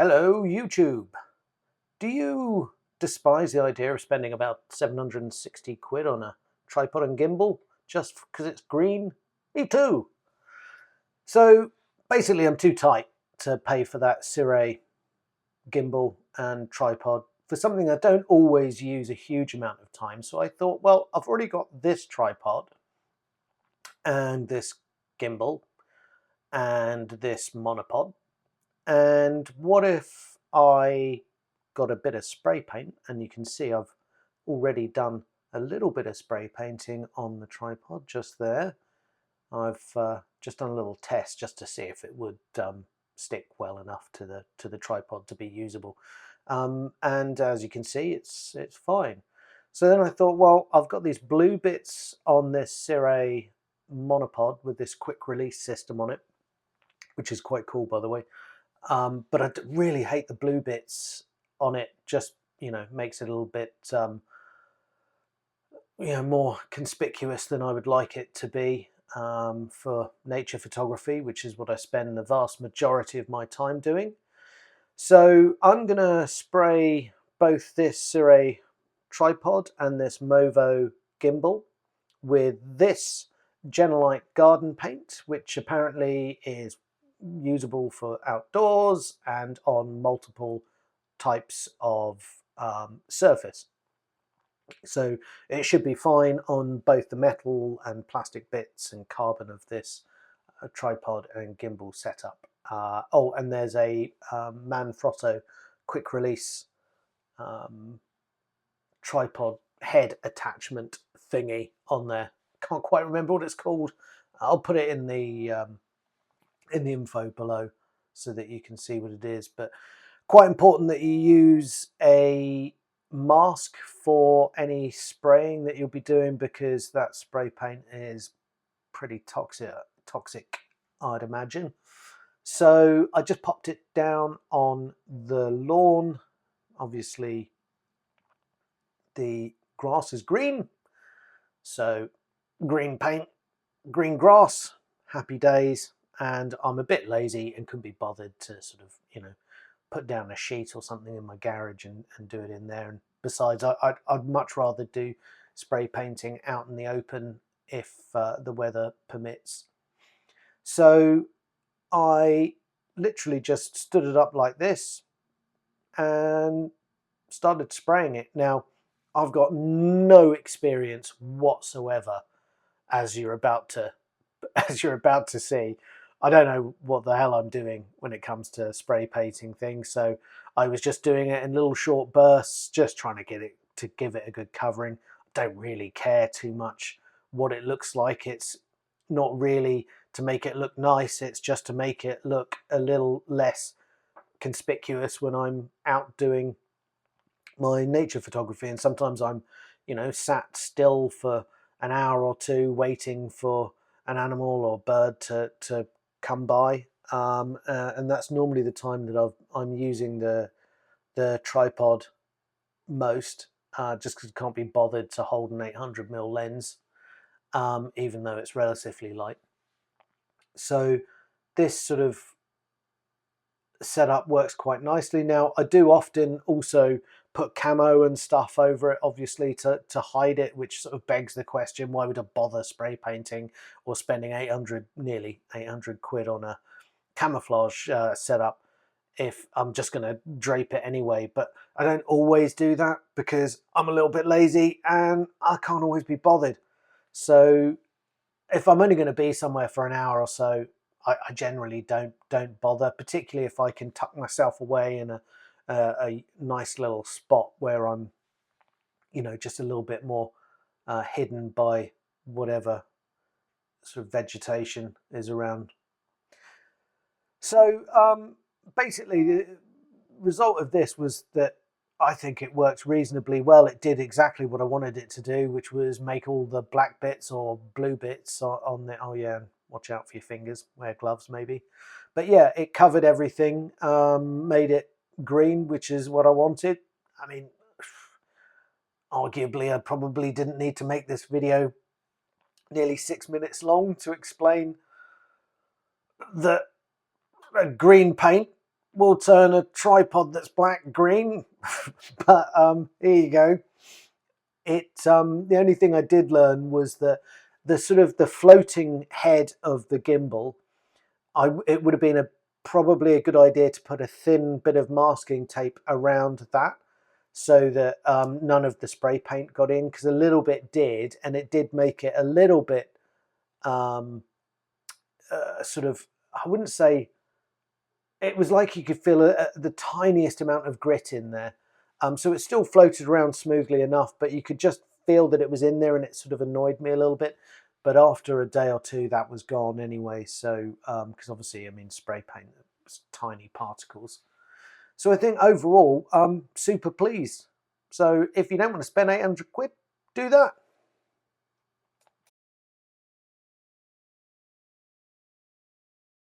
Hello, YouTube. Do you despise the idea of spending about 760 quid on a tripod and gimbal just because it's green? Me too. So basically I'm too tight to pay for that Sirui gimbal and tripod for something I don't always use a huge amount of time. So I thought, well, I've already got this tripod and this gimbal and this monopod. And what if I got a bit of spray paint? And you can see I've already done a little bit of spray painting on the tripod just there. I've just done a little test just to see if it would stick well enough to the tripod to be usable. And as you can see, it's fine. So then I thought, well, I've got these blue bits on this Sirui monopod with this quick release system on it, which is quite cool, by the way. But I really hate the blue bits on it. Just, makes it a little bit more conspicuous than I would like it to be for nature photography, which is what I spend the vast majority of my time doing. So I'm gonna spray both this Sirui tripod and this Movo gimbal with this Genelite garden paint, which apparently is usable for outdoors and on multiple types of surface. So it should be fine on both the metal and plastic bits and carbon of this tripod and gimbal setup. Oh, and there's a Manfrotto quick release tripod head attachment thingy on there. Can't quite remember what it's called. I'll put it in the info below so that you can see what it is. But quite important that you use a mask for any spraying that you'll be doing, because that spray paint is pretty toxic, I'd imagine. So I just popped it down on the lawn. Obviously the grass is green, so green paint, green grass, happy days. And I'm a bit lazy and couldn't be bothered to sort of, put down a sheet or something in my garage and do it in there. And besides, I'd much rather do spray painting out in the open if the weather permits. So I literally just stood it up like this and started spraying it. Now, I've got no experience whatsoever, as you're about to see. I don't know what the hell I'm doing when it comes to spray painting things, so I was just doing it in little short bursts, just trying to give it a good covering. I don't really care too much what it looks like. It's not really to make it look nice, it's just to make it look a little less conspicuous when I'm out doing my nature photography. And sometimes I'm, sat still for an hour or two waiting for an animal or bird to come by, and that's normally the time that I'm using the tripod most, just because I can't be bothered to hold an 800mm lens, even though it's relatively light. So this sort of setup works quite nicely. Now, I do often also put camo and stuff over it, obviously to hide it, which sort of begs the question, why would I bother spray painting or spending nearly 800 quid on a camouflage setup if I'm just going to drape it anyway? But I don't always do that because I'm a little bit lazy and I can't always be bothered. So if I'm only going to be somewhere for an hour or so, I generally don't bother, particularly if I can tuck myself away in a nice little spot where I'm, just a little bit more hidden by whatever sort of vegetation is around. So basically, the result of this was that I think it worked reasonably well. It did exactly what I wanted it to do, which was make all the black bits or blue bits on the, oh yeah, watch out for your fingers, wear gloves maybe. But yeah, it covered everything, made it green, which is what I wanted. I mean, arguably I probably didn't need to make this video nearly 6 minutes long to explain that green paint will turn a tripod that's black green. But here you go. The only thing I did learn was that the sort of the floating head of the gimbal, it would have been probably a good idea to put a thin bit of masking tape around that, so that none of the spray paint got in, because a little bit did, and it did make it a little bit sort of, I wouldn't say, it was like you could feel the tiniest amount of grit in there. So it still floated around smoothly enough, but you could just feel that it was in there, and it sort of annoyed me a little bit. But after a day or two, that was gone anyway. So, because obviously, I mean, spray paint was tiny particles. So I think overall, I'm super pleased. So if you don't want to spend 800 quid, do that.